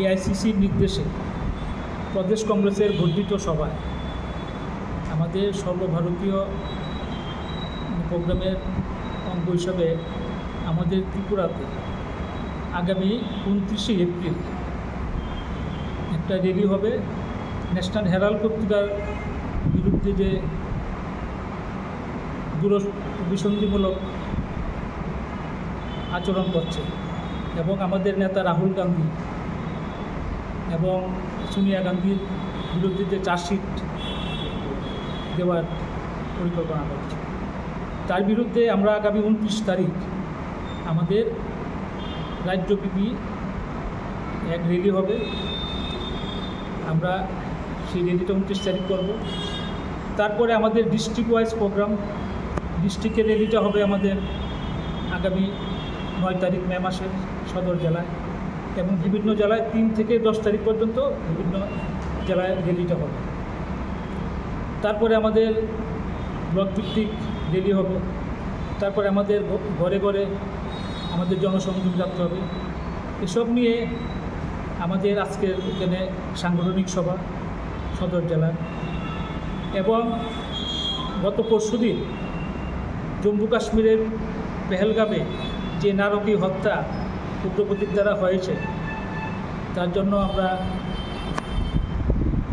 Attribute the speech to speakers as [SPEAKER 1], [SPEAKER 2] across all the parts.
[SPEAKER 1] এআইসিসির নির্দেশে প্রদেশ কংগ্রেসের বর্ধিত সভায় আমাদের সর্বভারতীয় প্রোগ্রামের অঙ্গ হিসাবে আমাদের ত্রিপুরাতে আগামী 29শে এপ্রিল একটা র্যালি হবে। ন্যাশনাল হেরাল্ড পত্রিকার বিরুদ্ধে যে দূরভিসন্ধিমূলক আচরণ করছে এবং আমাদের নেতা রাহুল গান্ধী এবং সোনিয়া গান্ধীর বিরুদ্ধে যে চার্জশিট দেওয়ার পরিকল্পনা করছে, তার বিরুদ্ধে আমরা আগামী 29 তারিখ আমাদের রাজ্যব্যাপী এক র্যালি হবে। আমরা সেই র্যালিটা 29 তারিখ করব। তারপরে আমাদের ডিস্ট্রিক্ট ওয়াইজ প্রোগ্রাম, ডিস্ট্রিক্টের র্যালিটা হবে আমাদের আগামী 9 তারিখ মে মাসের সদর জেলায়, এবং বিভিন্ন জেলায় 3 থেকে 10 তারিখ পর্যন্ত বিভিন্ন জেলায় র্যালিটা হবে। তারপরে আমাদের ব্লক ভিত্তিক র্যালি হবে। তারপরে আমাদের ঘরে ঘরে আমাদের জনসংযোগ যাত্রা হবে। এসব নিয়ে আমাদের আজকের এখানে সাংগঠনিক সভা সদর জেলায়। এবং গত পরশুদিন জম্মু কাশ্মীরের পেহেলগামে যে নারকীয় হত্যা উগ্রপন্থীর দ্বারা হয়েছে, তার জন্য আমরা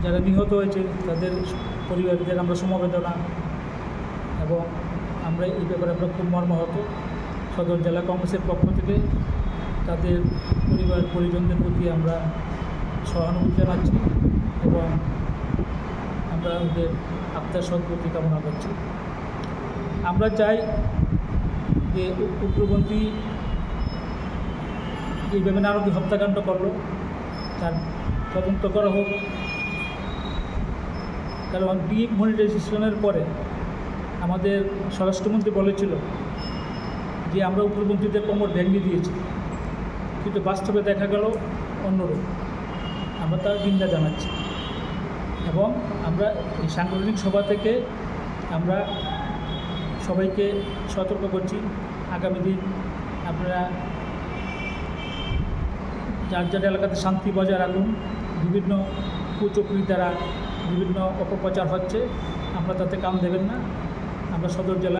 [SPEAKER 1] যারা নিহত হয়েছে তাদের পরিবারদের আমরা সমবেদনা, এবং আমরা এই ব্যাপারে আমরা খুব মর্মাহত। সদর জেলা কংগ্রেসের পক্ষ থেকে তাদের পরিবার পরিজনদের প্রতি আমরা সহানুভূতি জানাচ্ছি এবং আমরা ওদের আত্মার সদ্গতি কামনা করছি। আমরা চাই যে উগ্রপন্থী এইভাবে নারকীয় হত্যাকাণ্ড করল, তার তদন্ত করা হোক। কারণ ডিমনিটাইজেশনের পরে আমাদের স্বরাষ্ট্রমন্ত্রী বলেছিল যে আমরা উগ্রপন্থীদের কোমর ভেঙে দিয়েছি, কিন্তু বাস্তবে দেখা গেল অন্যরূপ। আমরা তার নিন্দা জানাচ্ছি এবং আমরা এই সাংগঠনিক সভা থেকে আমরা সবাইকে সতর্ক করছি, আগামী দিন আপনারা যার যার এলাকাতে শান্তি বজায় রাখুন। বিভিন্ন কুচক্রি দ্বারা বিভিন্ন অপপ্রচার হচ্ছে, আমরা তাতে কান দেবেন না। আমরা সদর জেলা